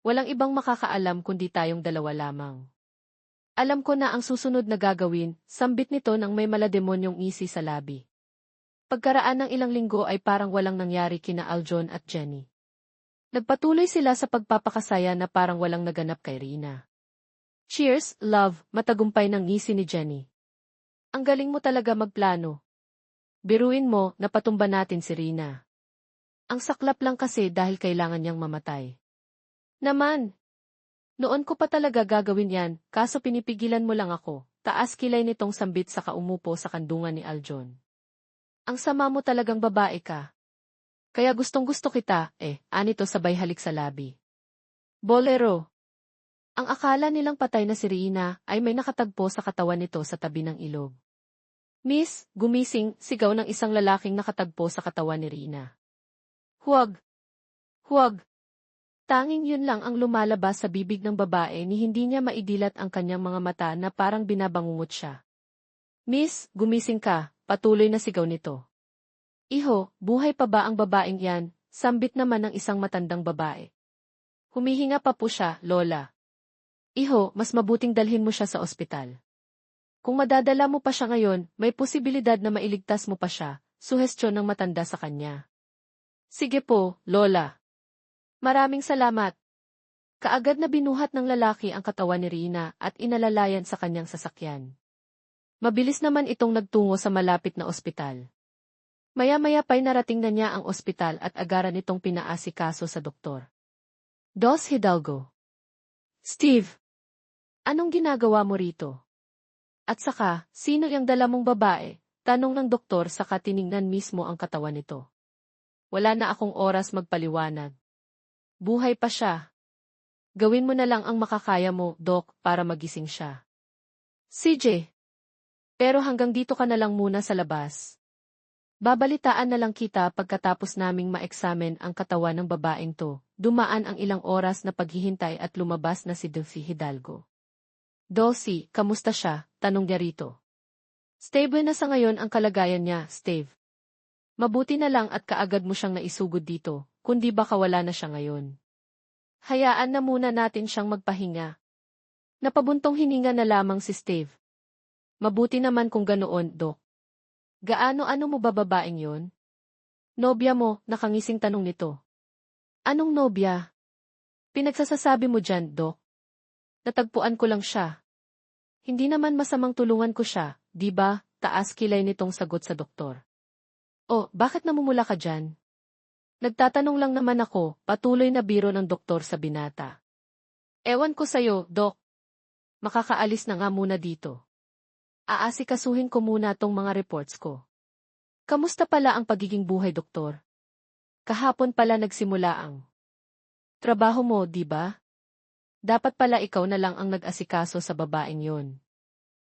Walang ibang makakaalam kundi tayong dalawa lamang. Alam ko na ang susunod na gagawin, sambit nito ng may malademonyong ngisi sa labi. Pagkaraan ng ilang linggo ay parang walang nangyari kina Aljon at Jenny. Nagpatuloy sila sa pagpapakasaya na parang walang naganap kay Rina. Cheers, love, matagumpay ng ngisi ni Jenny. Ang galing mo talaga magplano. Biruin mo, napatumba natin si Rina. Ang saklap lang kasi dahil kailangan niyang mamatay. Naman! Noon ko pa talaga gagawin yan, kaso pinipigilan mo lang ako. Taas kilay nitong sambit sa kaumupo sa kandungan ni Aljon. Ang sama mo talagang babae ka. Kaya gustong-gusto kita, anito sabay halik sa labi. Bolero. Ang akala nilang patay na si Rina ay may nakatagpo sa katawan nito sa tabi ng ilog. Miss, gumising, sigaw ng isang lalaking nakatagpo sa katawan ni Rina. Huwag! Huwag! Tanging yun lang ang lumalabas sa bibig ng babae ni hindi niya maidilat ang kanyang mga mata na parang binabangungot siya. Miss, gumising ka, patuloy na sigaw nito. Iho, buhay pa ba ang babaeng yan? Sambit naman ng isang matandang babae. Humihinga pa po siya, Lola. Iho, mas mabuting dalhin mo siya sa ospital. Kung madadala mo pa siya ngayon, may posibilidad na mailigtas mo pa siya, suhestyon ng matanda sa kanya. Sige po, Lola. Maraming salamat. Kaagad na binuhat ng lalaki ang katawan ni Rina at inalalayan sa kanyang sasakyan. Mabilis naman itong nagtungo sa malapit na ospital. Maya-maya pa'y narating na niya ang ospital at agaran itong pinaasikaso sa doktor. Dos Hidalgo. Steve, anong ginagawa mo rito? At saka, sino yung dala mong babae? Tanong ng doktor saka tiningnan mismo ang katawan nito. Wala na akong oras magpaliwanag. Buhay pa siya. Gawin mo na lang ang makakaya mo, Doc, para magising siya. CJ. Pero hanggang dito ka na lang muna sa labas. Babalitaan na lang kita pagkatapos naming ma-examine ang katawan ng babaeng to. Dumaan ang ilang oras na paghihintay at lumabas na si Dulcie Hidalgo. Dulcie, kamusta siya? Tanong niya rito. Stable na sa ngayon ang kalagayan niya, Steve. Mabuti na lang at kaagad mo siyang naisugod dito, kundi baka wala na siya ngayon. Hayaan na muna natin siyang magpahinga. Napabuntong hininga na lamang si Steve. Mabuti naman kung ganoon, Doc. Gaano-ano mo ba babaeng yon? Nobya mo, nakangising tanong nito. Anong nobya? Pinagsasasabi mo dyan, Doc. Natagpuan ko lang siya. Hindi naman masamang tulungan ko siya, di ba? Taas kilay nitong sagot sa doktor. Oh, bakit namumula ka dyan? Nagtatanong lang naman ako, patuloy na biro ng doktor sa binata. Ewan ko sa'yo, Doc. Makakaalis na nga muna dito. Aasikasuhin ko muna tong mga reports ko. Kamusta pala ang pagiging buhay, doktor? Kahapon pala nagsimula ang trabaho mo, di ba? Dapat pala ikaw na lang ang nag-asikaso sa babaeng yon.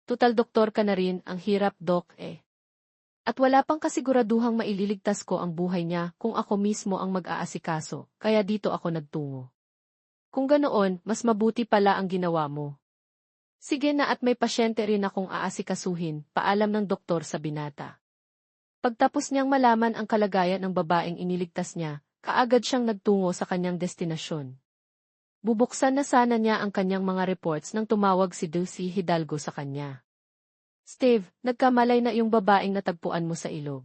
Tutal doktor ka na rin, ang hirap, Doc, At wala pang kasiguraduhang maililigtas ko ang buhay niya kung ako mismo ang mag-aasikaso, kaya dito ako nagtungo. Kung ganoon, mas mabuti pala ang ginawa mo. Sige na at may pasyente rin akong aasikasuhin, paalam ng doktor sa binata. Pagtapos niyang malaman ang kalagayan ng babaeng iniligtas niya, kaagad siyang nagtungo sa kanyang destinasyon. Bubuksan na sana niya ang kanyang mga reports nang tumawag si Dulcie Hidalgo sa kanya. Steve, nagkamalay na yung babaeng natagpuan mo sa ilog.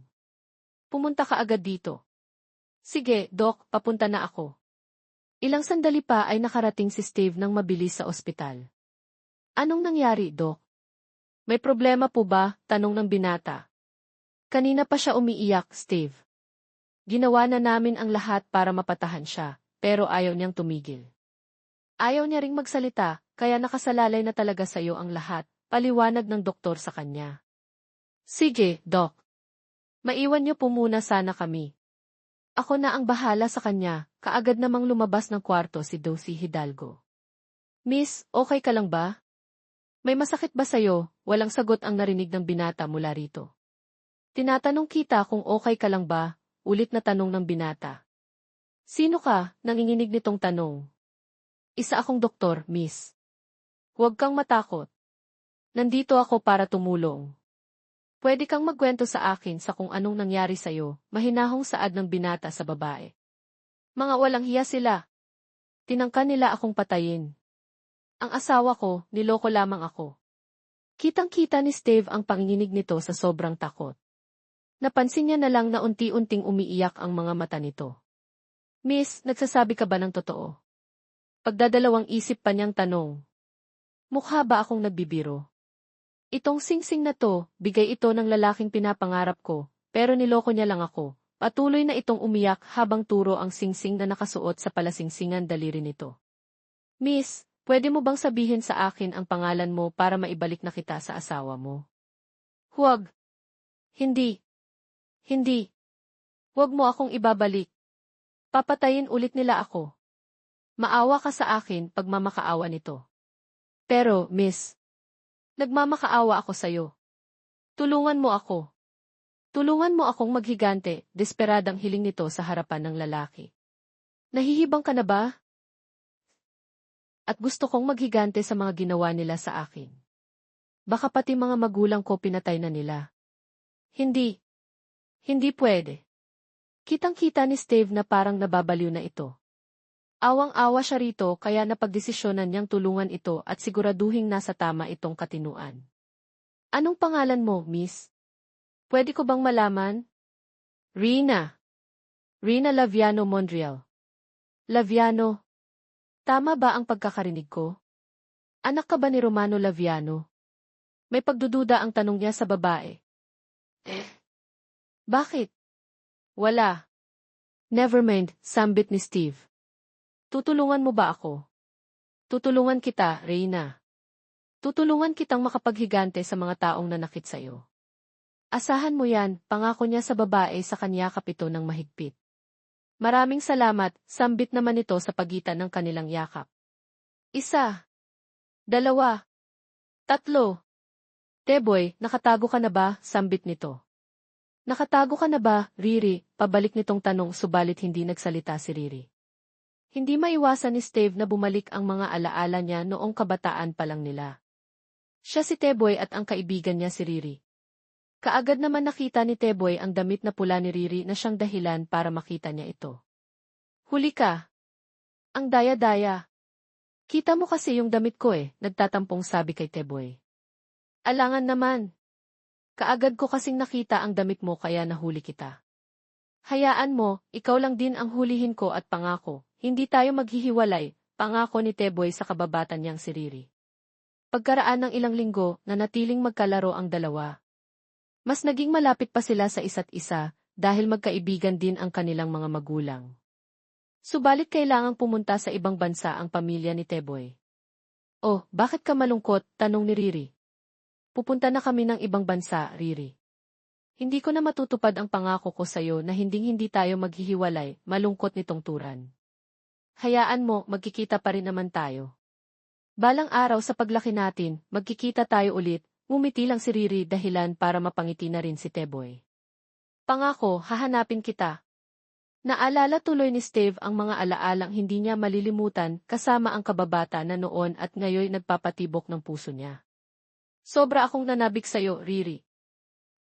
Pumunta ka agad dito. Sige, Doc, papunta na ako. Ilang sandali pa ay nakarating si Steve nang mabilis sa ospital. Anong nangyari, Doc? May problema po ba? Tanong ng binata. Kanina pa siya umiiyak, Steve. Ginawa na namin ang lahat para mapatahan siya, pero ayaw niyang tumigil. Ayaw niya ring magsalita, kaya nakasalalay na talaga sa iyo ang lahat. Paliwanag ng doktor sa kanya. Sige, Doc. Maiwan niyo po muna sana kami. Ako na ang bahala sa kanya, kaagad namang lumabas ng kwarto si Dulcie Hidalgo. Miss, okay ka lang ba? May masakit ba sa'yo? Walang sagot ang narinig ng binata mula rito. Tinatanong kita kung okay ka lang ba? Ulit na tanong ng binata. Sino ka? Nanginginig nitong tanong. Isa akong doktor, miss. Huwag kang matakot. Nandito ako para tumulong. Pwede kang magkwento sa akin sa kung anong nangyari sa'yo, mahinahong saad ng binata sa babae. Mga walang hiya sila. Tinangka nila akong patayin. Ang asawa ko, niloko lamang ako. Kitang-kita ni Steve ang panginginig nito sa sobrang takot. Napansin niya na lang na unti-unting umiiyak ang mga mata nito. Miss, nagsasabi ka ba ng totoo? Pagdadalawang isip pa niyang tanong. Mukha ba akong nagbibiro? Itong singsing na to, bigay ito ng lalaking pinapangarap ko, pero niloko niya lang ako. Patuloy na itong umiyak habang turo ang singsing na nakasuot sa palasingsingan daliri nito. Miss, pwede mo bang sabihin sa akin ang pangalan mo para maibalik na kita sa asawa mo? Huwag. Hindi. Hindi. Huwag mo akong ibabalik. Papatayin ulit nila ako. Maawa ka sa akin pag mamakaawa nito. Pero, miss, nagmamakaawa ako sa'yo. Tulungan mo ako. Tulungan mo akong maghigante, desperadang hiling nito sa harapan ng lalaki. Nahihibang ka na ba? At gusto kong maghigante sa mga ginawa nila sa akin. Baka pati mga magulang ko pinatay na nila. Hindi. Hindi pwede. Kitang-kita ni Steve na parang nababaliw na ito. Awang-awa siya rito kaya napagdesisyonan niyang tulungan ito at siguraduhing nasa tama itong katinuan. Anong pangalan mo, miss? Pwede ko bang malaman? Rina. Rina Laviano Monreal. Laviano. Tama ba ang pagkakarinig ko? Anak ka ba ni Romano Laviano? May pagdududa ang tanong niya sa babae. Bakit? Wala. Nevermind, sambit ni Steve. Tutulungan mo ba ako? Tutulungan kita, Reyna. Tutulungan kitang makapaghigante sa mga taong nanakit sa'yo. Asahan mo yan, pangako niya sa babae sa kanya kapito ng mahigpit. Maraming salamat, sambit naman ito sa pagitan ng kanilang yakap. 1, 2, 3. Teboy, nakatago ka na ba? Sambit nito. Nakatago ka na ba, Riri? Pabalik nitong tanong subalit hindi nagsalita si Riri. Hindi maiwasan ni Steve na bumalik ang mga alaala niya noong kabataan pa lang nila. Siya si Teboy at ang kaibigan niya si Riri. Kaagad naman nakita ni Teboy ang damit na pula ni Riri na siyang dahilan para makita niya ito. Huli ka. Ang daya-daya. Kita mo kasi yung damit ko nagtatampong sabi kay Teboy. Alangan naman. Kaagad ko kasing nakita ang damit mo kaya nahuli kita. Hayaan mo, ikaw lang din ang hulihin ko at pangako, hindi tayo maghihiwalay, pangako ni Teboy sa kababatan niyang si Riri. Pagkaraan ng ilang linggo, nanatiling magkalaro ang dalawa. Mas naging malapit pa sila sa isa't isa, dahil magkaibigan din ang kanilang mga magulang. Subalit kailangang pumunta sa ibang bansa ang pamilya ni Teboy. Oh, bakit ka malungkot? Tanong ni Riri. Pupunta na kami ng ibang bansa, Riri. Hindi ko na matutupad ang pangako ko sa'yo na hinding-hindi tayo maghihiwalay, malungkot nitong turan. Hayaan mo, magkikita pa rin naman tayo. Balang araw sa paglaki natin, magkikita tayo ulit. Ngumiti lang si Riri dahilan para mapangiti na rin si Teboy. Pangako, hahanapin kita. Naalala tuloy ni Steve ang mga alaalang hindi niya malilimutan kasama ang kababata na noon at ngayon nagpapatibok ng puso niya. Sobra akong nanabik sa'yo, Riri.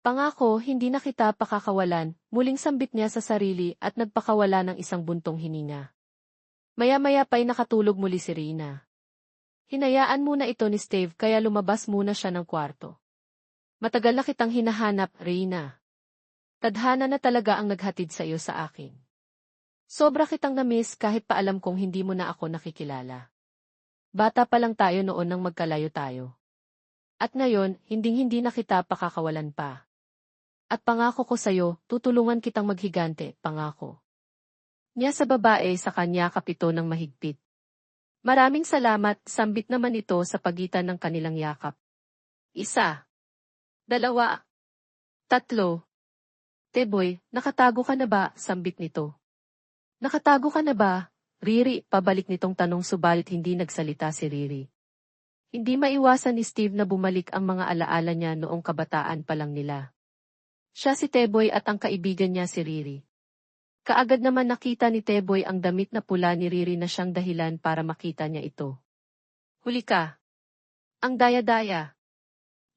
Pangako, hindi na kita pakakawalan, muling sambit niya sa sarili at nagpakawala ng isang buntong hininga. Maya-maya pa'y nakatulog muli si Rina. Hinayaan muna ito ni Steve kaya lumabas muna siya ng kwarto. Matagal na kitang hinahanap, Reyna. Tadhana na talaga ang naghatid sa iyo sa akin. Sobra kitang na-miss kahit pa alam kong hindi mo na ako nakikilala. Bata pa lang tayo noon nang magkalayo tayo. At ngayon, hinding-hindi na kita pakakawalan pa. At pangako ko sa iyo, tutulungan kitang maghigante, pangako. Niya sa babae sa kanya kapito ng mahigpit. Maraming salamat, sambit naman ito sa pagitan ng kanilang yakap. 1, 2, 3. Teboy, nakatago ka na ba? Sambit nito. Nakatago ka na ba? Riri, pabalik nitong tanong subalit hindi nagsalita si Riri. Hindi maiwasan ni Steve na bumalik ang mga alaala niya noong kabataan pa lang nila. Siya si Teboy at ang kaibigan niya si Riri. Kaagad naman nakita ni Teboy ang damit na pula ni Riri na siyang dahilan para makita niya ito. Huli ka. Ang daya-daya.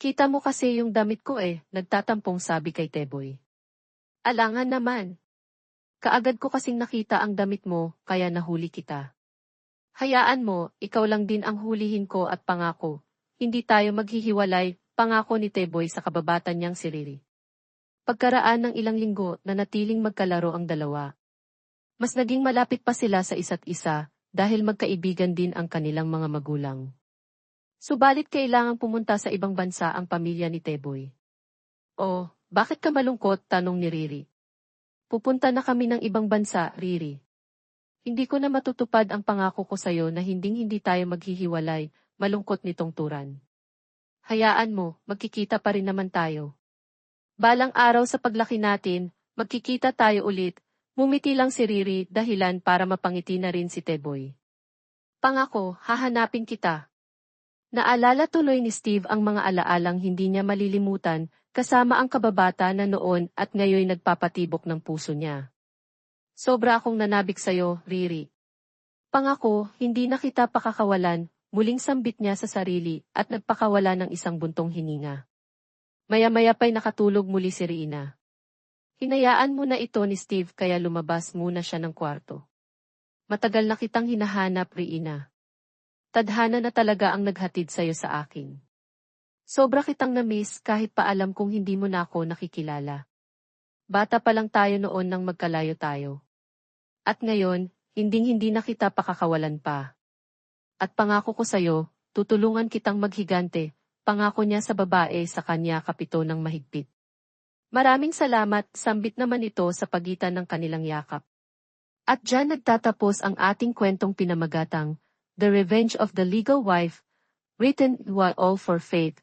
Kita mo kasi yung damit ko nagtatampong sabi kay Teboy. Alangan naman. Kaagad ko kasing nakita ang damit mo, kaya nahuli kita. Hayaan mo, ikaw lang din ang hulihin ko at pangako. Hindi tayo maghihiwalay, pangako ni Teboy sa kababatan niyang si Riri. Pagkaraan ng ilang linggo, nanatiling magkalaro ang dalawa. Mas naging malapit pa sila sa isa't isa, dahil magkaibigan din ang kanilang mga magulang. Subalit kailangang pumunta sa ibang bansa ang pamilya ni Teboy. Oh, bakit ka malungkot? Tanong ni Riri. Pupunta na kami ng ibang bansa, Riri. Hindi ko na matutupad ang pangako ko sa'yo na hinding-hindi tayo maghihiwalay, malungkot nitong turan. Hayaan mo, magkikita pa rin naman tayo. Balang araw sa paglaki natin, magkikita tayo ulit, mumiti lang si Riri dahilan para mapangiti na rin si Teboy. Pangako, hahanapin kita. Naalala tuloy ni Steve ang mga alaalang hindi niya malilimutan, kasama ang kababata na noon at ngayoy nagpapatibok ng puso niya. Sobra akong nanabik sa'yo, Riri. Pangako, hindi na kita pakakawalan, muling sambit niya sa sarili at nagpakawala ng isang buntong hininga. Maya-maya pa'y nakatulog muli si Rina. Hinayaan mo na ito ni Steve kaya lumabas muna siya ng kwarto. Matagal na kitang hinahanap, Rina. Tadhana na talaga ang naghatid sa'yo sa akin. Sobra kitang na-miss kahit pa alam kong hindi mo na ako nakikilala. Bata pa lang tayo noon nang magkalayo tayo. At ngayon, hinding-hindi na kita pakakawalan pa. At pangako ko sa'yo, tutulungan kitang maghigante, pangako niya sa babae sa kanya kapito ng mahigpit. Maraming salamat, sambit naman ito sa pagitan ng kanilang yakap. At diyan nagtatapos ang ating kwentong pinamagatang, The Revenge of the Legal Wife, written by All for Faith.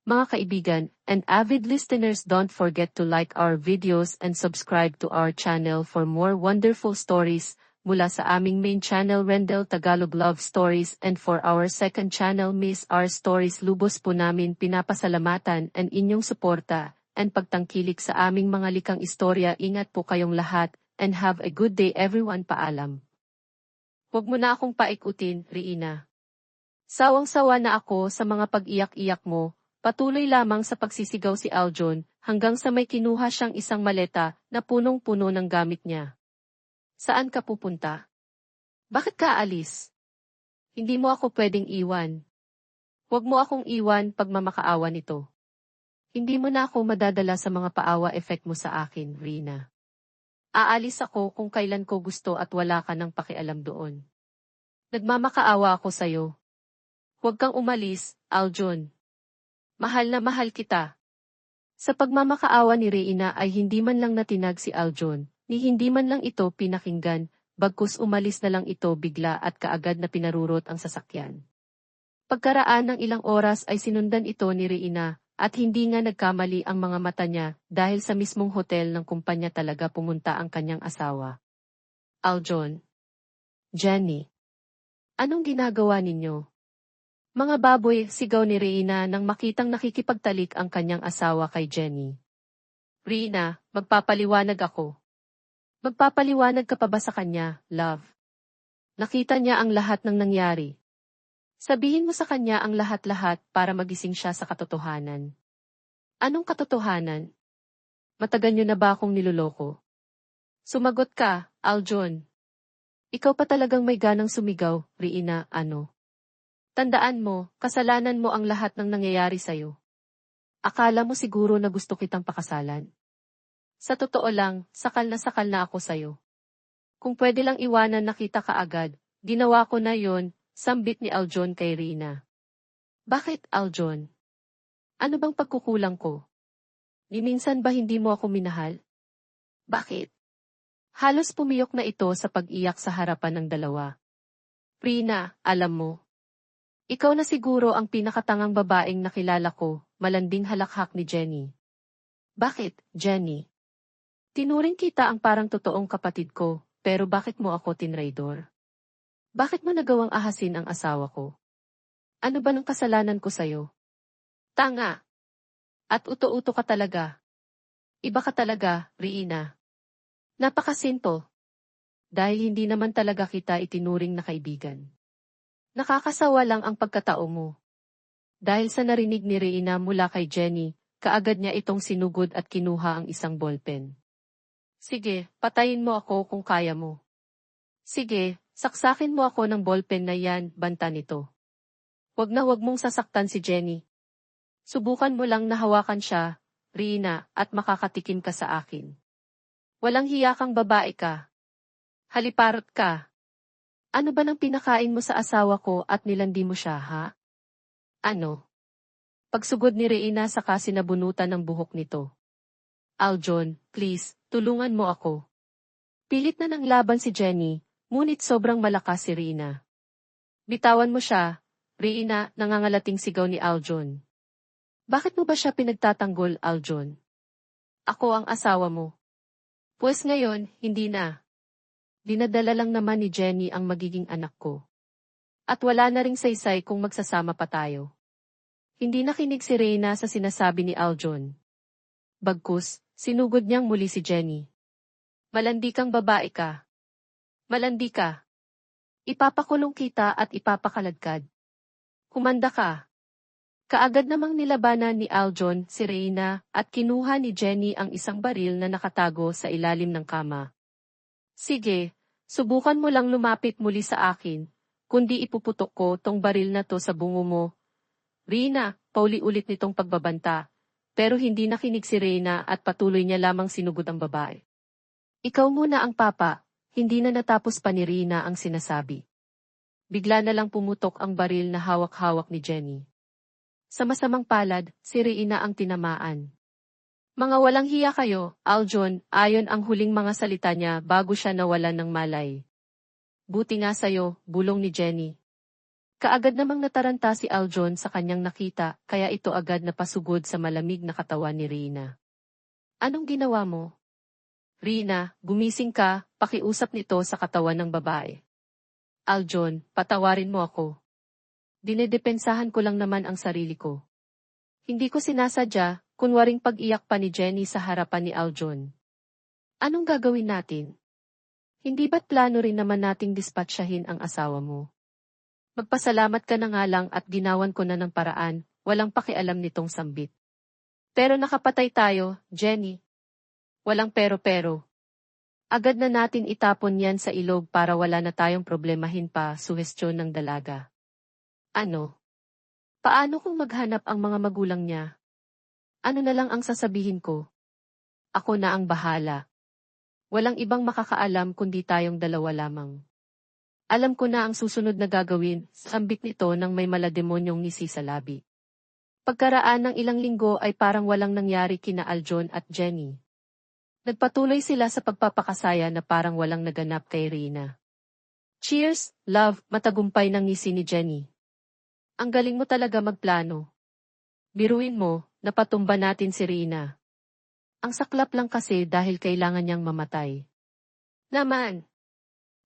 Mga kaibigan and avid listeners, don't forget to like our videos and subscribe to our channel for more wonderful stories mula sa aming main channel Rendell Tagalog Love Stories and for our second channel Miss R Stories. Lubos po namin pinapasalamatan ang inyong suporta and pagtangkilik sa aming mga likang istorya. Ingat po kayong lahat and have a good day everyone. Paalam. Huwag mo na akong paikutin, Rina. Sawang-sawa na ako sa mga pag-iyak-iyak mo. Patuloy lamang sa pagsisigaw si Aljon hanggang sa may kinuha siyang isang maleta na punong-puno ng gamit niya. Saan ka pupunta? Bakit ka aalis? Hindi mo ako pwedeng iwan. Huwag mo akong iwan pag mamakaawa nito. Hindi mo na ako madadala sa mga paawa effect mo sa akin, Rina. Aalis ako kung kailan ko gusto at wala ka nang pakialam doon. Nagmamakaawa ako sa'yo. Huwag kang umalis, Aljon. Mahal na mahal kita. Sa pagmamakaawa ni Reina ay hindi man lang natinag si Aljon, ni hindi man lang ito pinakinggan, bagkus umalis na lang ito bigla at kaagad na pinarurot ang sasakyan. Pagkaraan ng ilang oras ay sinundan ito ni Reina, at hindi nga nagkamali ang mga mata niya dahil sa mismong hotel ng kumpanya talaga pumunta ang kanyang asawa. Aljon. Jenny. Anong ginagawa ninyo? Mga baboy, sigaw ni Reina nang makitang nakikipagtalik ang kanyang asawa kay Jenny. Rina, magpapaliwanag ako. Magpapaliwanag ka pa ba sa kanya, love? Nakita niya ang lahat ng nangyari. Sabihin mo sa kanya ang lahat-lahat para magising siya sa katotohanan. Anong katotohanan? Matagal niyo na ba akong niloloko? Sumagot ka, Aljon. Ikaw pa talagang may ganang sumigaw, Rina, ano? Tandaan mo, kasalanan mo ang lahat ng nangyayari sa'yo. Akala mo siguro na gusto kitang pakasalan. Sa totoo lang, sakal na ako sa'yo. Kung pwede lang iwanan na kita kaagad, ginawa ko na yon, sambit ni Aljon kay Rina. Bakit, Aljon? Ano bang pagkukulang ko? Ni minsan ba hindi mo ako minahal? Bakit? Halos pumiyok na ito sa pag-iyak sa harapan ng dalawa. Rina, alam mo. Ikaw na siguro ang pinakatangang babaeng nakilala ko, malanding halakhak ni Jenny. Bakit, Jenny? Tinuring kita ang parang totoong kapatid ko, pero bakit mo ako tinraidor? Bakit mo nagawang ahasin ang asawa ko? Ano ba ng kasalanan ko sa'yo? Tanga! At uto-uto ka talaga. Iba ka talaga, Rina. Napakasinto. Dahil hindi naman talaga kita itinuring na kaibigan. Nakakasawa lang ang pagkatao mo. Dahil sa narinig ni Reina mula kay Jenny, kaagad niya itong sinugod at kinuha ang isang ballpen. Sige, patayin mo ako kung kaya mo. Sige, Saksakin mo ako ng ballpen na yan, banta nito. Wag na wag mong sasaktan si Jenny. Subukan mo lang na hawakan siya, Rina, at makakatikim ka sa akin. Walang hiya kang babae ka. Haliparot ka. Ano ba nang pinakain mo sa asawa ko at nilandi mo siya, ha? Ano? Pagsugod ni Reina saka sinabunutan ng buhok nito. Aljon, please, tulungan mo ako. Pilit na ng laban si Jenny, ngunit sobrang malakas si Rina. Bitawan mo siya, Rina, nangangalating sigaw ni Aljon. Bakit mo ba siya pinagtatanggol, Aljon? Ako ang asawa mo. Pues ngayon, hindi na. Dinadala lang naman ni Jenny ang magiging anak ko. At wala na ring saysay kung magsasama pa tayo. Hindi nakinig si Reyna sa sinasabi ni Aljon. Bagkus, sinugod niyang muli si Jenny. Malandi kang babae ka. Malandi ka. Ipapakulong kita at ipapakaladkad. Kumanda ka. Kaagad namang nilabanan ni Aljon si Reyna at kinuha ni Jenny ang isang baril na nakatago sa ilalim ng kama. Sige, subukan mo lang lumapit muli sa akin, kundi ipuputok ko tong baril na to sa bungo mo. Reyna, pauli-ulit nitong pagbabanta, pero hindi nakinig si Reyna at patuloy niya lamang sinugod ang babae. Ikaw muna ang papa, hindi na natapos pa ni Reyna ang sinasabi. Bigla na lang pumutok ang baril na hawak-hawak ni Jenny. Sa masamang palad, si Reyna ang tinamaan. Mga walang hiya kayo, Aljon, ayon ang huling mga salita niya bago siya nawalan ng malay. Buti nga sayo, bulong ni Jenny. Kaagad namang nataranta si Aljon sa kanyang nakita, kaya ito agad napasugod sa malamig na katawan ni Reyna. Anong ginawa mo? Reyna, gumising ka, pakiusap nito sa katawan ng babae. Aljon, patawarin mo ako. Dinedepensahan ko lang naman ang sarili ko. Hindi ko sinasadya, kunwaring pag-iyak pa ni Jenny sa harapan ni Aljon. Anong gagawin natin? Hindi ba't plano rin naman nating dispatchahin ang asawa mo? Magpasalamat ka na nga lang at ginawan ko na ng paraan, walang pakialam nitong sambit. Pero nakapatay tayo, Jenny. Walang pero-pero. Agad na natin itapon yan sa ilog para wala na tayong problemahin pa, suhestyon ng dalaga. Ano? Paano kung maghanap ang mga magulang niya? Ano na lang ang sasabihin ko? Ako na ang bahala. Walang ibang makakaalam kundi tayong dalawa lamang. Alam ko na ang susunod na gagawin, sambit nito nang may malademonyong ngisi sa labi. Pagkaraan ng ilang linggo ay parang walang nangyari kina Aljon at Jenny. Nagpatuloy sila sa pagpapakasaya na parang walang naganap kay Reyna. Cheers, love, matagumpay ng ngisi ni Jenny. Ang galing mo talaga magplano. Biruin mo, napatumba natin si Reyna. Ang saklap lang kasi dahil kailangan niyang mamatay. Naman!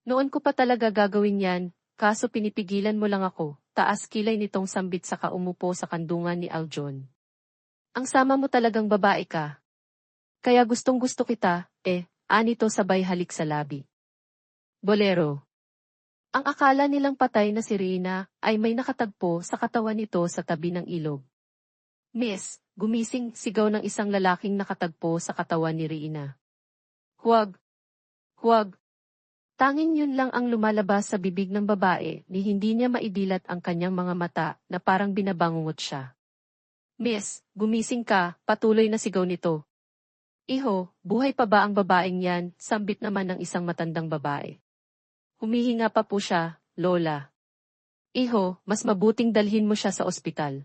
Noon ko pa talaga gagawin yan, kaso pinipigilan mo lang ako, taas kilay nitong sambit saka umupo sa kandungan ni Aljon. Ang sama mo talagang babae ka. Kaya gustong gusto kita, anito sabay halik sa labi. Bolero. Ang akala nilang patay na si Reyna ay may nakatagpo sa katawan nito sa tabi ng ilog. Miss, gumising, sigaw ng isang lalaking nakatagpo sa katawan ni Reyna. Huwag! Huwag! Tanging yun lang ang lumalabas sa bibig ng babae ni hindi niya maidilat ang kanyang mga mata na parang binabangungot siya. Miss, gumising ka, patuloy na sigaw nito. Iho, buhay pa ba ang babaeng yan, sambit naman ng isang matandang babae. Humihinga pa po siya, Lola. Iho, mas mabuting dalhin mo siya sa ospital.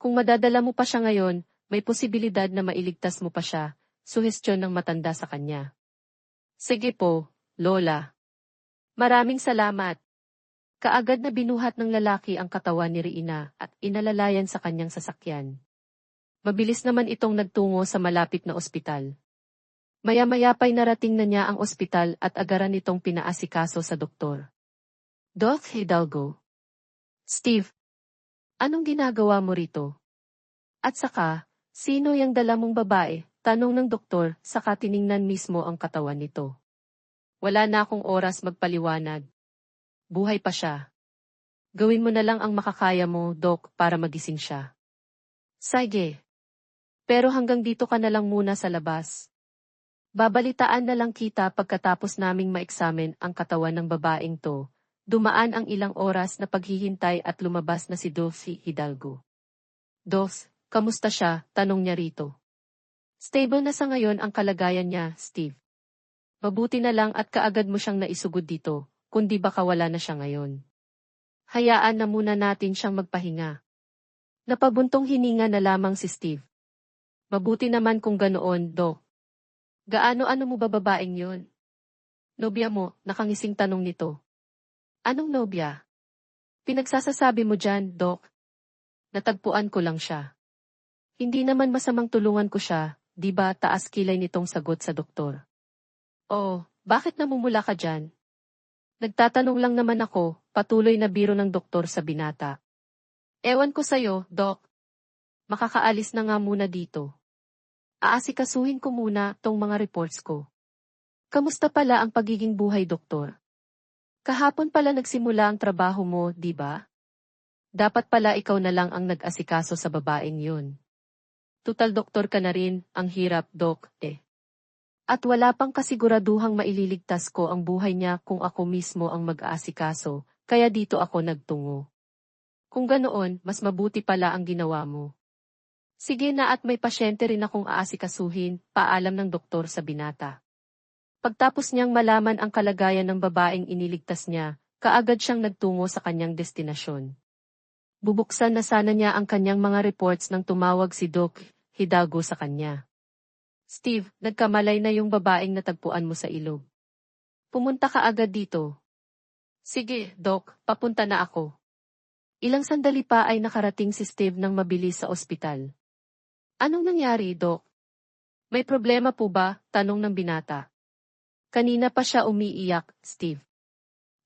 Kung madadala mo pa siya ngayon, may posibilidad na mailigtas mo pa siya, suhestyon ng matanda sa kanya. Sige po, Lola. Maraming salamat. Kaagad na binuhat ng lalaki ang katawan ni Reyna at inalalayan sa kanyang sasakyan. Mabilis naman itong nagtungo sa malapit na ospital. Maya-maya pa'y narating na niya ang ospital at agaran nitong pinaasikaso sa doktor. Doc Hidalgo. Steve, anong ginagawa mo rito? At saka, sino yung dala mong babae? Tanong ng doktor, saka tiningnan mismo ang katawan nito. Wala na akong oras magpaliwanag. Buhay pa siya. Gawin mo na lang ang makakaya mo, Doc, para magising siya. Sige. Pero hanggang dito ka na lang muna sa labas. Babalitaan na lang kita pagkatapos naming maeksamen ang katawan ng babaeng to. Dumaan ang ilang oras na paghihintay at lumabas na si Dulce Hidalgo. Dos, kamusta siya? Tanong niya rito. Stable na sa ngayon ang kalagayan niya, Steve. Mabuti na lang at kaagad mo siyang naisugod dito, kundi baka wala na siya ngayon. Hayaan na muna natin siyang magpahinga. Napabuntong hininga na lamang si Steve. Mabuti naman kung ganoon, Doc. Gaano-ano mo ba babaeng yun? Nobya mo, nakangising tanong nito. Anong nobya? Pinagsasasabi mo dyan, Doc. Natagpuan ko lang siya. Hindi naman masamang tulungan ko siya, di ba taas kilay nitong sagot sa doktor. Oh, bakit namumula ka dyan? Nagtatanong lang naman ako, patuloy na biro ng doktor sa binata. Ewan ko sa'yo, Doc. Makakaalis na nga muna dito. Aasikasuhin ko muna tong mga reports ko. Kamusta pala ang pagiging buhay, doktor? Kahapon pala nagsimula ang trabaho mo, di ba? Dapat pala ikaw na lang ang nag-asikaso sa babaeng yun. Tutal doktor ka na rin, ang hirap, Doc, eh. At wala pang kasiguraduhang maililigtas ko ang buhay niya kung ako mismo ang mag-aasikaso, kaya dito ako nagtungo. Kung ganoon, mas mabuti pala ang ginawa mo. Sige na at may pasyente rin akong aasikasuhin, paalam ng doktor sa binata. Pagtapos niyang malaman ang kalagayan ng babaeng iniligtas niya, kaagad siyang nagtungo sa kanyang destinasyon. Bubuksan na sana niya ang kanyang mga reports nang tumawag si Doc Hidalgo sa kanya. Steve, nagkamalay na yung babaeng natagpuan mo sa ilog. Pumunta ka agad dito. Sige, Doc, papunta na ako. Ilang sandali pa ay nakarating si Steve nang mabilis sa ospital. Anong nangyari, Doc? May problema po ba? Tanong ng binata. Kanina pa siya umiiyak, Steve.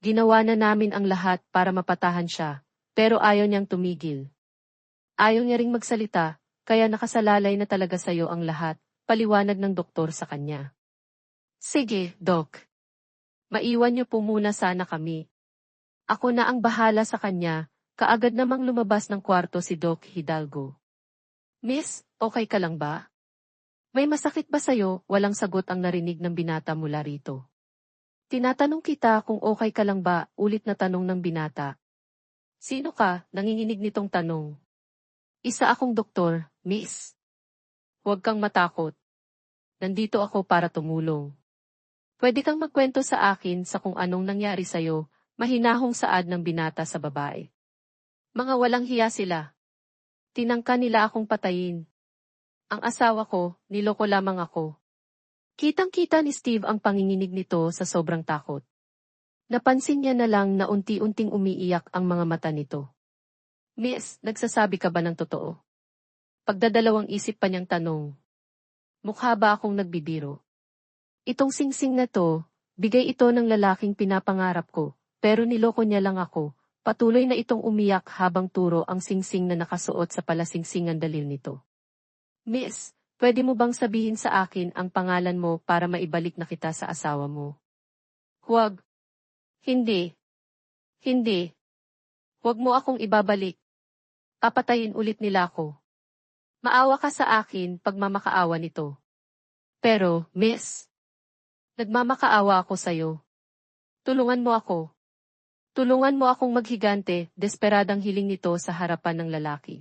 Ginawa na namin ang lahat para mapatahan siya, pero ayaw niyang tumigil. Ayaw niya ring magsalita, kaya nakasalalay na talaga sa'yo ang lahat, paliwanag ng doktor sa kanya. Sige, Doc. Maiwan niyo po muna sana kami. Ako na ang bahala sa kanya, kaagad namang lumabas ng kwarto si Doc Hidalgo. Miss, okay ka lang ba? May masakit ba sa'yo? Walang sagot ang narinig ng binata mula rito. Tinatanong kita kung okay ka lang ba, ulit na tanong ng binata. Sino ka? Nanginginig nitong tanong. Isa akong doktor, miss. Huwag kang matakot. Nandito ako para tumulong. Pwede kang magkwento sa akin sa kung anong nangyari sa'yo, mahinahong saad ng binata sa babae. Mga walang hiya sila. Tinangka nila akong patayin. Ang asawa ko, niloko lamang ako. Kitang-kita ni Steve ang panginginig nito sa sobrang takot. Napansin niya na lang na unti-unting umiiyak ang mga mata nito. Miss, nagsasabi ka ba ng totoo? Pagdadalawang isip pa niyang tanong. Mukha ba akong nagbibiro? Itong singsing na to, bigay ito ng lalaking pinapangarap ko, pero niloko niya lang ako. Patuloy na itong umiyak habang turo ang singsing na nakasuot sa palasingsingan dalil nito. Miss, pwede mo bang sabihin sa akin ang pangalan mo para maibalik na kita sa asawa mo? Huwag. Hindi. Hindi. Huwag mo akong ibabalik. Papatayin ulit nila ako. Maawa ka sa akin pag mamakaawa nito. Pero, miss, nagmamakaawa ako sa'yo. Tulungan mo ako. Tulungan mo akong maghigante, desperadang hiling nito sa harapan ng lalaki.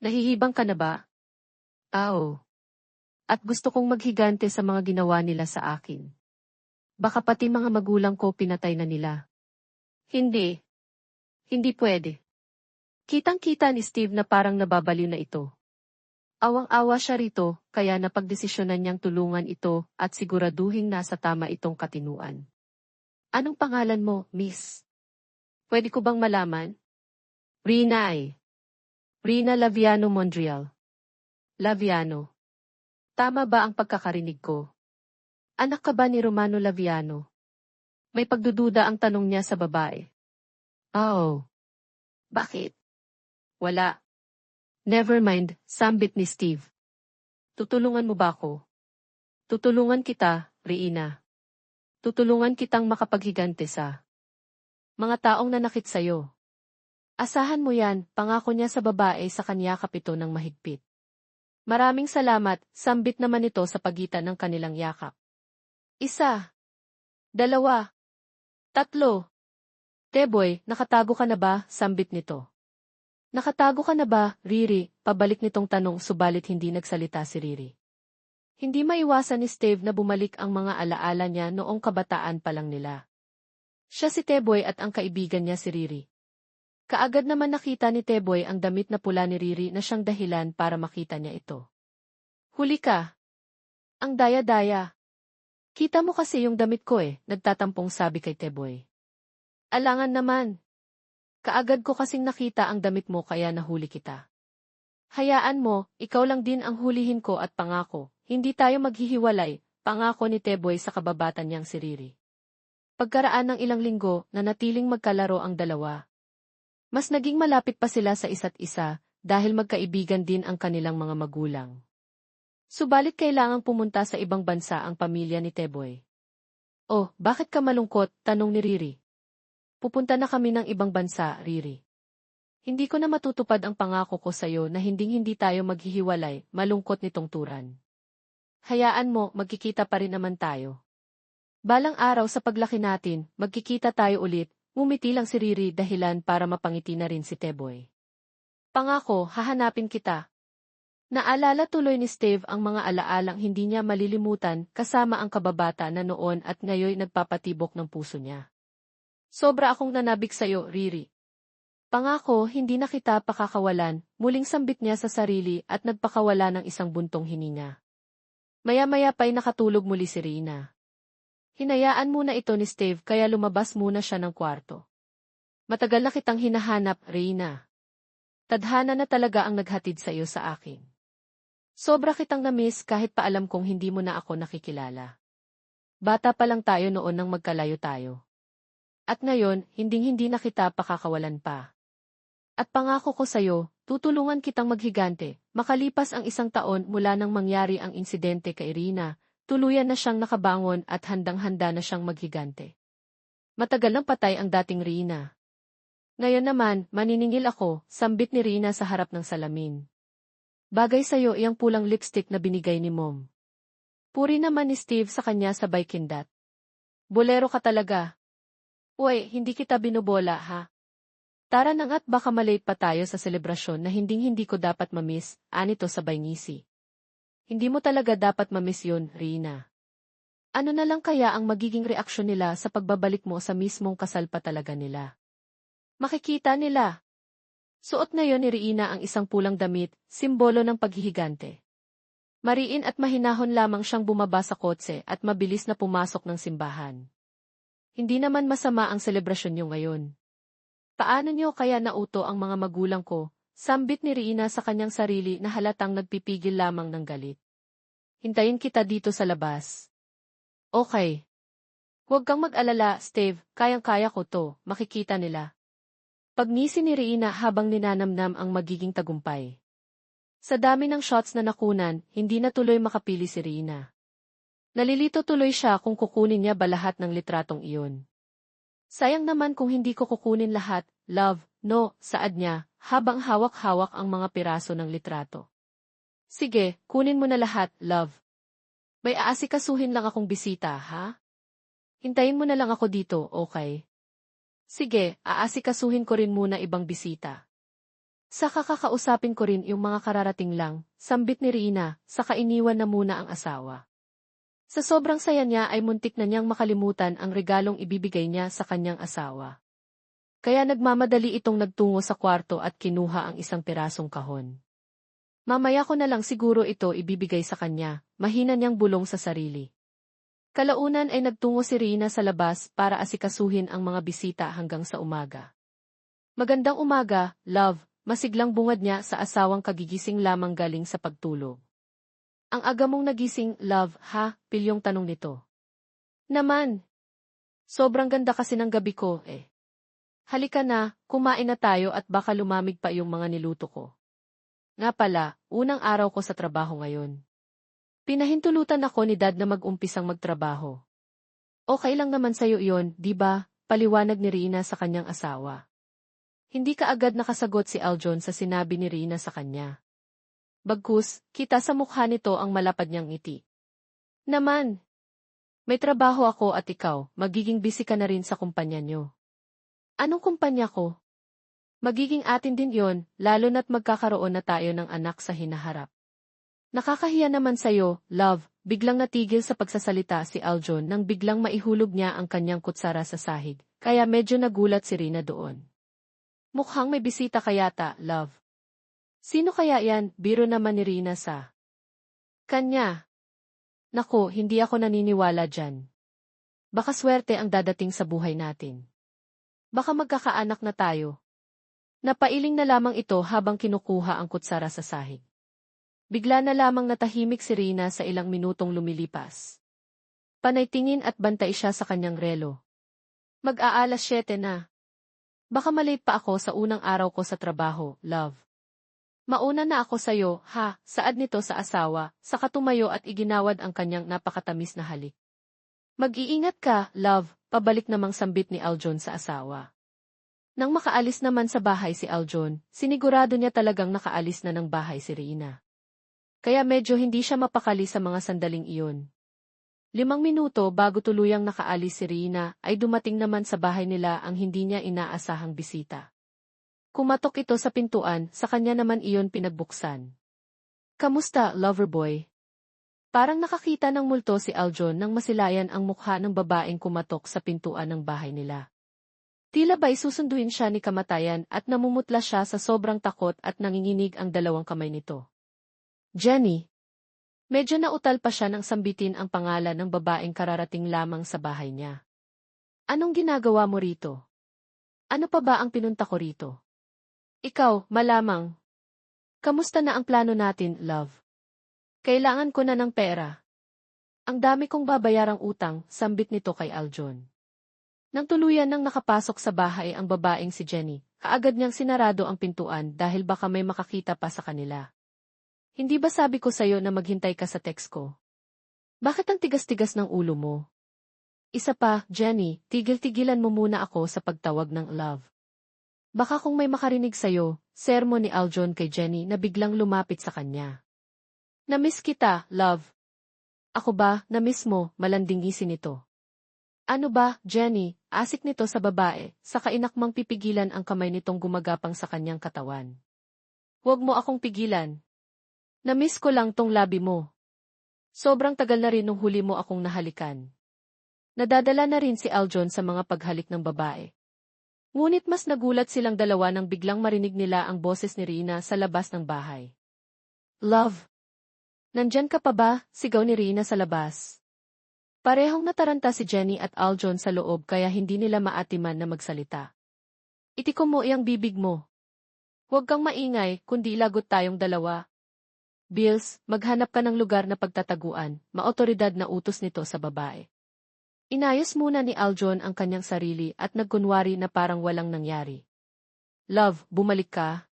Nahihibang ka na ba? Oo. At gusto kong maghigante sa mga ginawa nila sa akin. Baka pati mga magulang ko pinatay na nila. Hindi. Hindi pwede. Kitang-kita ni Steve na parang nababaliw na ito. Awang-awa siya rito, kaya napagdesisyonan niyang tulungan ito at siguraduhing nasa tama itong katinuan. Anong pangalan mo, miss? Pwede ko bang malaman? Rina ay. Rina Laviano Mondreal. Laviano. Tama ba ang pagkakarinig ko? Anak ka ba ni Romano Laviano? May pagdududa ang tanong niya sa babae. Oh. Bakit? Wala. Never mind, sambit ni Steve. Tutulungan mo ba ako? Tutulungan kita, Rina. Tutulungan kitang makapaghigante sa mga taong nanakit sa'yo. Asahan mo yan, pangako niya sa babae sa kanya kapito ng mahigpit. Maraming salamat, sambit naman ito sa pagitan ng kanilang yakap. 1, 2, 3. Teboy, nakatago ka na ba? Sambit nito. Nakatago ka na ba, Riri? Pabalik nitong tanong subalit hindi nagsalita si Riri. Hindi maiwasan ni Steve na bumalik ang mga alaala niya noong kabataan pa lang nila. Siya si Teboy at ang kaibigan niya si Riri. Kaagad naman nakita ni Teboy ang damit na pula ni Riri na siyang dahilan para makita niya ito. Huli ka! Ang daya-daya! Kita mo kasi yung damit ko nagtatampong sabi kay Teboy. Alangan naman! Kaagad ko kasing nakita ang damit mo kaya nahuli kita. Hayaan mo, ikaw lang din ang hulihin ko at pangako, hindi tayo maghihiwalay, pangako ni Teboy sa kababatan niyang si Riri. Pagkaraan ng ilang linggo, nanatiling magkalaro ang dalawa. Mas naging malapit pa sila sa isa't isa, dahil magkaibigan din ang kanilang mga magulang. Subalit kailangang pumunta sa ibang bansa ang pamilya ni Teboy. Oh, bakit ka malungkot? Tanong ni Riri. Pupunta na kami ng ibang bansa, Riri. Hindi ko na matutupad ang pangako ko sa'yo na hinding-hindi tayo maghihiwalay, malungkot nitong turan. Hayaan mo, magkikita pa rin naman tayo. Balang araw sa paglaki natin, magkikita tayo ulit, ngumiti lang si Riri dahilan para mapangiti na rin si Teboy. Pangako, hahanapin kita. Naalala tuloy ni Steve ang mga alaalang hindi niya malilimutan kasama ang kababata na noon at ngayon nagpapatibok ng puso niya. Sobra akong nanabik sa'yo, Riri. Pangako, hindi na kita pakakawalan, muling sambit niya sa sarili at nagpakawala ng isang buntong hininga. Maya-maya pa'y nakatulog muli si Rina. Hinayaan muna ito ni Steve kaya lumabas muna siya ng kwarto. Matagal na kitang hinahanap, Rina. Tadhana na talaga ang naghatid sa iyo sa akin. Sobra kitang na-miss kahit pa alam kong hindi mo na ako nakikilala. Bata pa lang tayo noon nang magkalayo tayo. At ngayon, hinding-hindi na kita pakakawalan pa. At pangako ko sa'yo, tutulungan kitang maghigante. Makalipas ang 1 taon mula nang mangyari ang insidente kay Rina, tuluyan na siyang nakabangon at handang-handa na siyang maghigante. Matagal nang patay ang dating Rina. Ngayon naman, maniningil ako, sambit ni Rina sa harap ng salamin. Bagay sa'yo iyang pulang lipstick na binigay ni Mom. Puri naman ni Steve sa kanya sabay kindat. Bolero ka talaga. Uy, hindi kita binubola ha. Tara na nga't baka malate pa tayo sa selebrasyon na hinding-hindi ko dapat mamiss, anito sabay ngisi. Hindi mo talaga dapat mamiss yun, Rina. Ano na lang kaya ang magiging reaksyon nila sa pagbabalik mo sa mismong kasal pa talaga nila? Makikita nila. Suot ngayon ni Rina ang isang pulang damit, simbolo ng paghihigante. Mariin at mahinahon lamang siyang bumaba sa kotse at mabilis na pumasok ng simbahan. Hindi naman masama ang selebrasyon niyo ngayon. Paano niyo kaya nauto ang mga magulang ko? Sambit ni Rina sa kanyang sarili na halatang nagpipigil lamang ng galit. Hintayin kita dito sa labas. Okay. Huwag kang mag-alala, Steve, kayang-kaya ko to, makikita nila. Pagngisi ni Rina habang ninanamnam ang magiging tagumpay. Sa dami ng shots na nakunan, hindi na tuloy makapili si Rina. Nalilito tuloy siya kung kukunin niya ba lahat ng litratong iyon. Sayang naman kung hindi ko kukunin lahat, love, no, saad niya, habang hawak-hawak ang mga piraso ng litrato. Sige, kunin mo na lahat, love. May aasikasuhin lang akong bisita, ha? Hintayin mo na lang ako dito, okay? Sige, aasikasuhin ko rin muna ibang bisita. Saka kakausapin ko rin yung mga kararating lang, sambit ni Rina, saka iniwan na muna ang asawa. Sa sobrang saya niya ay muntik na niyang makalimutan ang regalong ibibigay niya sa kanyang asawa. Kaya nagmamadali itong nagtungo sa kwarto at kinuha ang isang pirasong kahon. Mamaya ko na lang siguro ito ibibigay sa kanya, mahina niyang bulong sa sarili. Kalaunan ay nagtungo si Rina sa labas para asikasuhin ang mga bisita hanggang sa umaga. Magandang umaga, love, masiglang bungad niya sa asawang kagigising lamang galing sa pagtulog. Ang aga mong nagising, love, ha? Pilyong tanong nito. Naman. Sobrang ganda kasi ng gabi ko, Halika na, kumain na tayo at baka lumamig pa yung mga niluto ko. Nga pala, unang araw ko sa trabaho ngayon. Pinahintulutan ako ni Dad na mag-umpisang magtrabaho. Okay lang naman sa'yo iyon, di ba? Paliwanag ni Rina sa kanyang asawa. Hindi kaagad nakasagot si Aljon sa sinabi ni Rina sa kanya. Bagkus, kita sa mukha nito ang malapad niyang ngiti. Naman, may trabaho ako at ikaw, magiging busy ka na rin sa kumpanya niyo. Anong kumpanya ko? Magiging atin din yon, lalo na't magkakaroon na tayo ng anak sa hinaharap. Nakakahiya naman sa'yo, love, biglang natigil sa pagsasalita si Aljon nang biglang maihulog niya ang kanyang kutsara sa sahig, kaya medyo nagulat si Rina doon. Mukhang may bisita kayata, love. Sino kaya yan? Biro naman ni Rina sa kanya. Naku, hindi ako naniniwala dyan. Baka swerte ang dadating sa buhay natin. Baka magkakaanak na tayo. Napailing na lamang ito habang kinukuha ang kutsara sa sahig. Bigla na lamang natahimik si Rina sa ilang minutong lumilipas. Panay tingin at bantay siya sa kanyang relo. Mag-aalas 7 na. Baka malate pa ako sa unang araw ko sa trabaho, love. Mauna na ako sa'yo, ha, saad nito sa asawa, saka tumayo at iginawad ang kanyang napakatamis na halik. Mag-iingat ka, love, pabalik namang sambit ni Aljon sa asawa. Nang makaalis naman sa bahay si Aljon, sinigurado niya talagang nakaalis na ng bahay si Rina. Kaya medyo hindi siya mapakali sa mga sandaling iyon. 5 minuto bago tuluyang nakaalis si Rina, ay dumating naman sa bahay nila ang hindi niya inaasahang bisita. Kumatok ito sa pintuan, sa kanya naman iyon pinagbuksan. Kamusta, loverboy? Parang nakakita ng multo si Aljon nang masilayan ang mukha ng babaeng kumatok sa pintuan ng bahay nila. Tila ba'y susunduin siya ni kamatayan at namumutla siya sa sobrang takot at nanginginig ang dalawang kamay nito. Jenny. Medyo nautal pa siya nang sambitin ang pangalan ng babaeng kararating lamang sa bahay niya. Anong ginagawa mo rito? Ano pa ba ang pinunta ko rito? Ikaw, malamang. Kamusta na ang plano natin, love? Kailangan ko na ng pera. Ang dami kong babayarang utang, sambit nito kay Aljon. Nang tuluyan nang nakapasok sa bahay ang babaeng si Jenny, kaagad niyang sinarado ang pintuan dahil baka may makakita pa sa kanila. Hindi ba sabi ko sa'yo na maghintay ka sa text ko? Bakit ang tigas-tigas ng ulo mo? Isa pa, Jenny, tigil-tigilan mo muna ako sa pagtawag ng love. Baka kung may makarinig sa'yo, sermon ni Aljon kay Jenny na biglang lumapit sa kanya. Namiss kita, love. Ako ba, namiss mo, malanding ngisin nito. Ano ba, Jenny, asik nito sa babae, sa kainakmang pipigilan ang kamay nitong gumagapang sa kanyang katawan. Huwag mo akong pigilan. Namiss ko lang tong labi mo. Sobrang tagal na rin nung huli mo akong nahalikan. Nadadala na rin si Aljon sa mga paghalik ng babae. Ngunit mas nagulat silang dalawa nang biglang marinig nila ang boses ni Rina sa labas ng bahay. Love! Nandyan ka pa ba? Sigaw ni Rina sa labas. Parehong nataranta si Jenny at Aljon sa loob kaya hindi nila maatiman na magsalita. Itikom mo iyang bibig mo. Huwag kang maingay, kundi lagot tayong dalawa. Bills, maghanap ka ng lugar na pagtataguan, maotoridad na utos nito sa babae. Inayos muna ni Aljon ang kanyang sarili at nagkunwari na parang walang nangyari. Love, bumalik ka?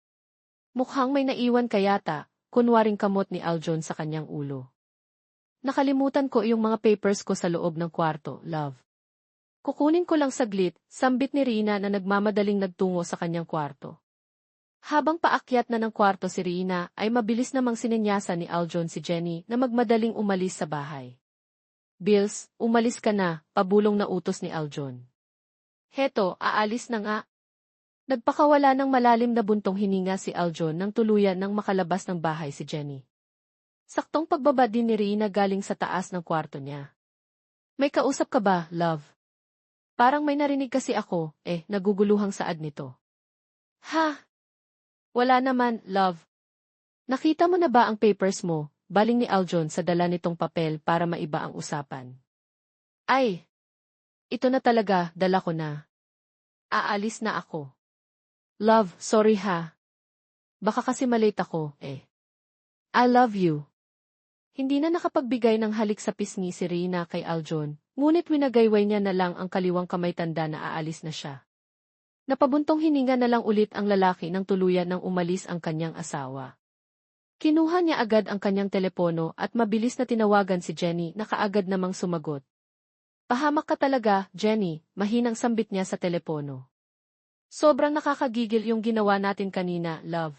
Mukhang may naiwan ka yata, kunwaring kamot ni Aljon sa kanyang ulo. Nakalimutan ko yung mga papers ko sa loob ng kwarto, love. Kukunin ko lang saglit, sambit ni Rina na nagmamadaling nagtungo sa kanyang kwarto. Habang paakyat na ng kwarto si Rina, ay mabilis namang sinenyasan ni Aljon si Jenny na magmadaling umalis sa bahay. Bills, umalis ka na, pabulong na utos ni Aljon. Heto, aalis na nga. Nagpakawala ng malalim na buntong hininga si Aljon nang tuluyan nang makalabas ng bahay si Jenny. Saktong pagbaba din ni Rina galing sa taas ng kwarto niya. May kausap ka ba, love? Parang may narinig kasi ako, naguguluhang saad nito. Ha? Wala naman, love. Nakita mo na ba ang papers mo? Baling ni Aljon sa dala nitong papel para maiba ang usapan. Ay! Ito na talaga, dala ko na. Aalis na ako. Love, sorry ha. Baka kasi malate ako, I love you. Hindi na nakapagbigay ng halik sa pisngi si Rina kay Aljon, ngunit winagayway niya na lang ang kaliwang kamay tanda na aalis na siya. Napabuntong hininga na lang ulit ang lalaki nang tuluyan nang umalis ang kanyang asawa. Kinuha niya agad ang kanyang telepono at mabilis na tinawagan si Jenny na kaagad namang sumagot. Pahamak ka talaga, Jenny, mahinang sambit niya sa telepono. Sobrang nakakagigil yung ginawa natin kanina, love.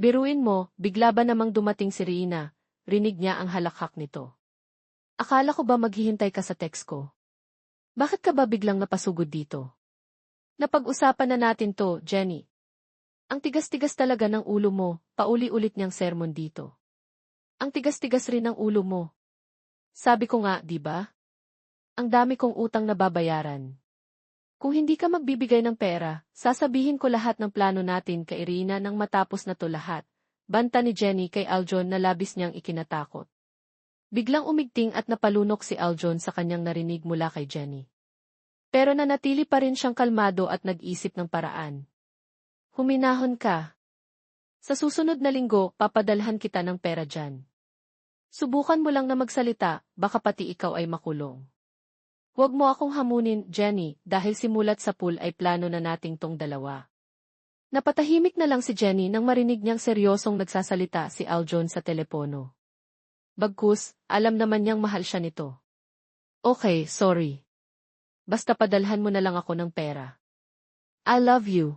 Biruin mo, bigla ba namang dumating si Rina, rinig niya ang halakhak nito. Akala ko ba maghihintay ka sa text ko? Bakit ka ba biglang napasugod dito? Napag-usapan na natin to, Jenny. Ang tigas-tigas talaga ng ulo mo, pauli-ulit niyang sermon dito. Ang tigas-tigas rin ng ulo mo. Sabi ko nga, di ba? Ang dami kong utang na babayaran. Kung hindi ka magbibigay ng pera, sasabihin ko lahat ng plano natin kay Irina nang matapos na to lahat. Banta ni Jenny kay Aljon na labis niyang ikinatakot. Biglang umigting at napalunok si Aljon sa kanyang narinig mula kay Jenny. Pero nanatili pa rin siyang kalmado at nag-isip ng paraan. Huminahon ka. Sa susunod na linggo, papadalhan kita ng pera dyan. Subukan mo lang na magsalita, baka pati ikaw ay makulong. Huwag mo akong hamunin, Jenny, dahil simulat sa pool ay plano na nating tong dalawa. Napatahimik na lang si Jenny nang marinig niyang seryosong nagsasalita si Aljon sa telepono. Bagkus, alam naman niyang mahal siya nito. Okay, sorry. Basta padalhan mo na lang ako ng pera. I love you.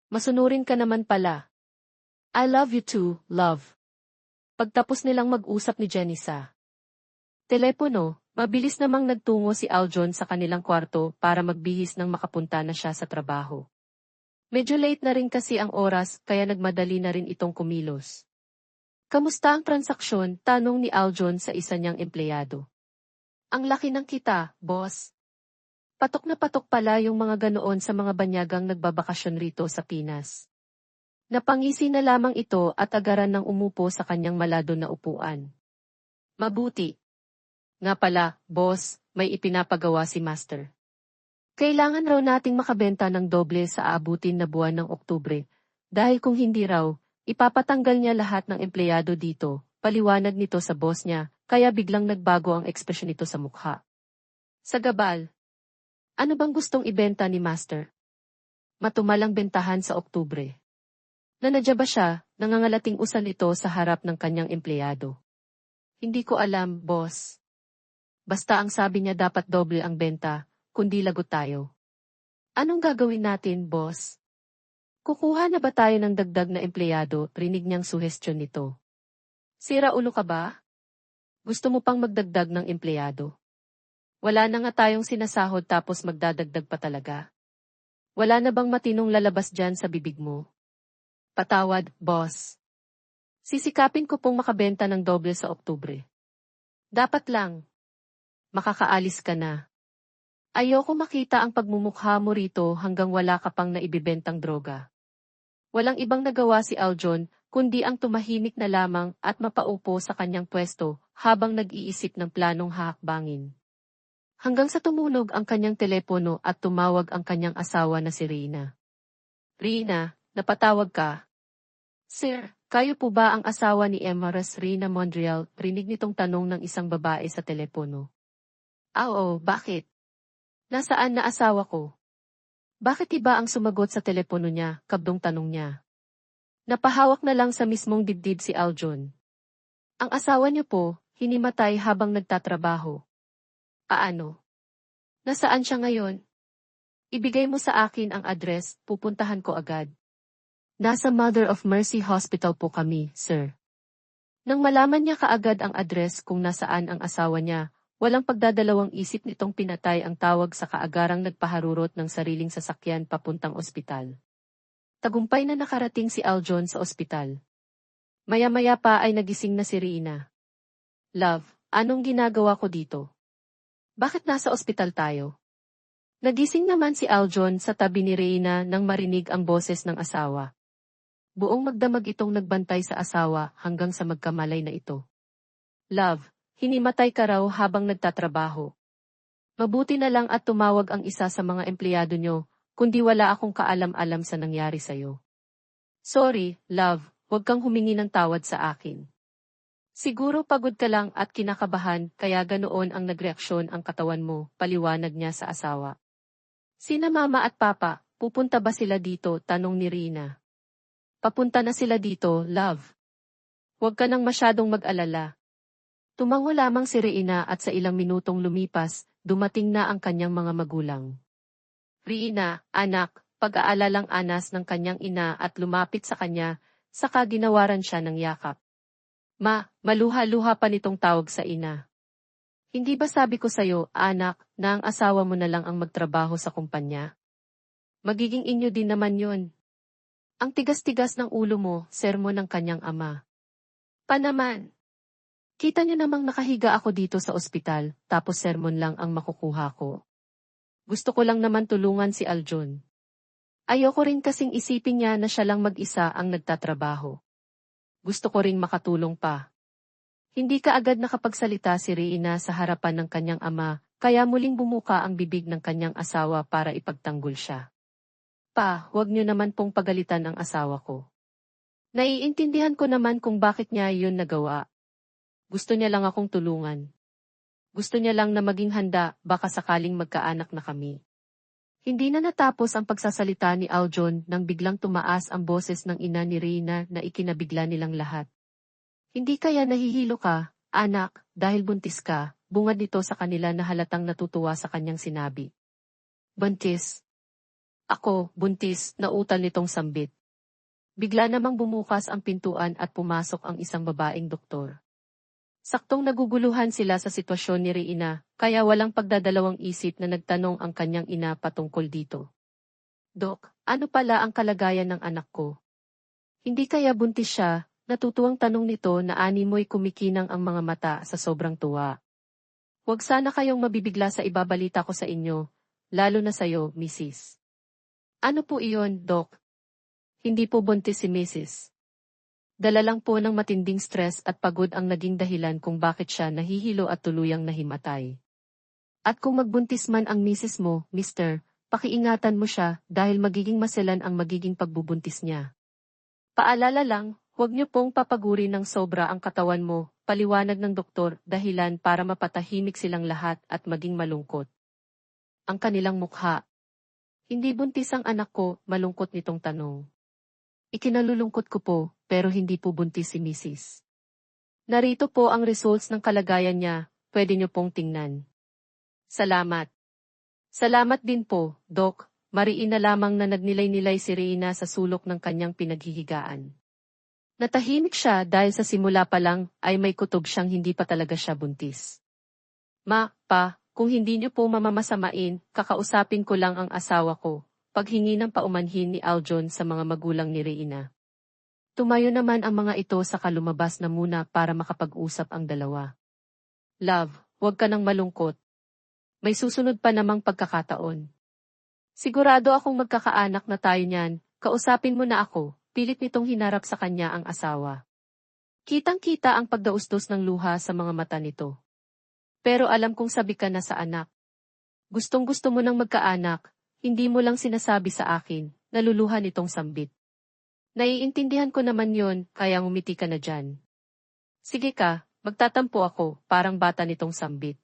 Masunurin ka naman pala. I love you too, love. Pagtapos nilang mag-usap ni Jenny sa telepono, mabilis namang nagtungo si Aljon sa kanilang kwarto para magbihis nang makapunta na siya sa trabaho. Medyo late na rin kasi ang oras kaya nagmadali na rin itong kumilos. Kamusta ang transaksyon? Tanong ni Aljon sa isa niyang empleyado. Ang laki ng kita, boss. Patok na patok pala yung mga ganoon sa mga banyagang nagbabakasyon rito sa Pinas. Napangisi na lamang ito at agaran ng umupo sa kanyang malado na upuan. Mabuti. Nga pala, boss, may ipinapagawa si Master. Kailangan raw nating makabenta ng doble sa aabutin na buwan ng Oktubre, dahil kung hindi raw, ipapatanggal niya lahat ng empleyado dito, paliwanag nito sa boss niya, kaya biglang nagbago ang ekspresyon nito sa mukha. Sa gabal. Ano bang gustong ibenta ni Master? Matumalang bentahan sa Oktubre. Nanadya ba siya, nangangalating usan ito sa harap ng kanyang empleyado. Hindi ko alam, boss. Basta ang sabi niya dapat doble ang benta, kundi lagot tayo. Anong gagawin natin, boss? Kukuha na ba tayo ng dagdag na empleyado? Rinig niyang suhestyon nito. Sira ulo ka ba? Gusto mo pang magdagdag ng empleyado? Wala na nga tayong sinasahod tapos magdadagdag pa talaga. Wala na bang matinong lalabas dyan sa bibig mo? Patawad, boss. Sisikapin ko pong makabenta ng doble sa Oktubre. Dapat lang. Makakaalis ka na. Ayoko makita ang pagmumukha mo rito hanggang wala ka pang naibibentang droga. Walang ibang nagawa si Aljon, kundi ang tumahimik na lamang at mapaupo sa kanyang pwesto habang nag-iisip ng planong hahakbangin. Hanggang sa tumunog ang kanyang telepono at tumawag ang kanyang asawa na si Rina. Rina, napatawag ka? Sir, kayo po ba ang asawa ni Emaras Rina Mondreal? Rinig nitong tanong ng isang babae sa telepono. Oo, bakit? Nasaan na asawa ko? Bakit iba ang sumagot sa telepono niya? Kabdong tanong niya. Napahawak na lang sa mismong dibdib si Aljon. Ang asawa niyo po, hinimatay habang nagtatrabaho. Paano? Nasaan siya ngayon? Ibigay mo sa akin ang address, pupuntahan ko agad. Nasa Mother of Mercy Hospital po kami, sir. Nang malaman niya kaagad ang address kung nasaan ang asawa niya, walang pagdadalawang isip nitong pinatay ang tawag sa kaagarang nagpaharurot ng sariling sasakyan papuntang ospital. Tagumpay na nakarating si Aljon sa ospital. Maya-maya pa ay nagising na si Rina. Love, anong ginagawa ko dito? Bakit nasa ospital tayo? Nagising naman si Aljon sa tabi ni Rina nang marinig ang boses ng asawa. Buong magdamag itong nagbantay sa asawa hanggang sa magkamalay na ito. Love, hinimatay ka raw habang nagtatrabaho. Mabuti na lang at tumawag ang isa sa mga empleyado nyo, kundi wala akong kaalam-alam sa nangyari sa'yo. Sorry, love, huwag kang humingi ng tawad sa akin. Siguro pagod ka lang at kinakabahan kaya ganoon ang nagreaksyon ang katawan mo, paliwanag niya sa asawa. Sina mama at papa, pupunta ba sila dito? Tanong ni Rina. Papunta na sila dito, love. Huwag ka nang masyadong mag-alala. Tumango lamang si Rina at sa ilang minutong lumipas, dumating na ang kanyang mga magulang. Rina, anak, pag-aalalang anas ng kanyang ina at lumapit sa kanya, saka ginawaran siya ng yakap. Maluha-luha pa nitong tawag sa ina. Hindi ba sabi ko sa'yo, anak, na ang asawa mo na lang ang magtrabaho sa kumpanya? Magiging inyo din naman yun. Ang tigas-tigas ng ulo mo, sermon ng kanyang ama. Pa naman. Kita niyo namang nakahiga ako dito sa ospital, tapos sermon lang ang makukuha ko. Gusto ko lang naman tulungan si Aljon. Ayoko rin kasing isipin niya na siya lang mag-isa ang nagtatrabaho. Gusto ko ring makatulong pa. Hindi ka agad nakapagsalita si Reina sa harapan ng kanyang ama, kaya muling bumuka ang bibig ng kanyang asawa para ipagtanggol siya. Pa, huwag niyo naman pong pagalitan ang asawa ko. Naiintindihan ko naman kung bakit niya yun nagawa. Gusto niya lang akong tulungan. Gusto niya lang na maging handa, baka sakaling magkaanak na kami. Hindi na natapos ang pagsasalita ni Aljon nang biglang tumaas ang boses ng ina ni Reina na ikinabigla nilang lahat. Hindi kaya nahihilo ka, anak, dahil buntis ka, bungad nito sa kanila na halatang natutuwa sa kanyang sinabi. Buntis. Ako, buntis, nautal nitong sambit. Bigla namang bumukas ang pintuan at pumasok ang isang babaeng doktor. Saktong naguguluhan sila sa sitwasyon ni Reina, kaya walang pagdadalawang isip na nagtanong ang kanyang ina patungkol dito. Dok, ano pala ang kalagayan ng anak ko? Hindi kaya buntis siya? Natutuwang tanong nito na animoy kumikinang ang mga mata sa sobrang tuwa. Huwag sana kayong mabibigla sa ibabalita ko sa inyo, lalo na sayo, Mrs. Ano po iyon, Doc? Hindi po buntis si Mrs. Dala lang po ng matinding stress at pagod ang naging dahilan kung bakit siya nahihilo at tuluyang nahimatay. At kung magbuntis man ang Mrs. mo, Mr., pakiingatan mo siya dahil magiging maselan ang magiging pagbubuntis niya. Paalala lang, huwag niyo pong papagurin ng sobra ang katawan mo, paliwanag ng doktor, dahilan para mapatahimik silang lahat at maging malungkot. Ang kanilang mukha. Hindi buntis ang anak ko, malungkot nitong tanong. Ikinalulungkot ko po, pero hindi po buntis si Mrs. Narito po ang results ng kalagayan niya, pwede niyo pong tingnan. Salamat. Salamat din po, Doc, mariin na lamang na nagnilay-nilay si Reina sa sulok ng kanyang pinaghihigaan. Natahimik siya dahil sa simula pa lang ay may kutob siyang hindi pa talaga siya buntis. Pa, kung hindi niyo po mamamasamain, kakausapin ko lang ang asawa ko, paghingi ng paumanhin ni Aljon sa mga magulang ni Reina. Tumayo naman ang mga ito saka lumabas na muna para makapag-usap ang dalawa. Love, huwag ka nang malungkot. May susunod pa namang pagkakataon. Sigurado akong magkakaanak na tayo niyan, kausapin mo na ako. Pilit nitong hinarap sa kanya ang asawa. Kitang-kita ang pagdaustos ng luha sa mga mata nito. Pero alam kong sabi ka na sa anak. Gustong-gusto mo nang magkaanak, hindi mo lang sinasabi sa akin, naluluha nitong sambit. Naiintindihan ko naman yon, kaya ngumiti ka na dyan. Sige ka, magtatampo ako, parang bata nitong sambit.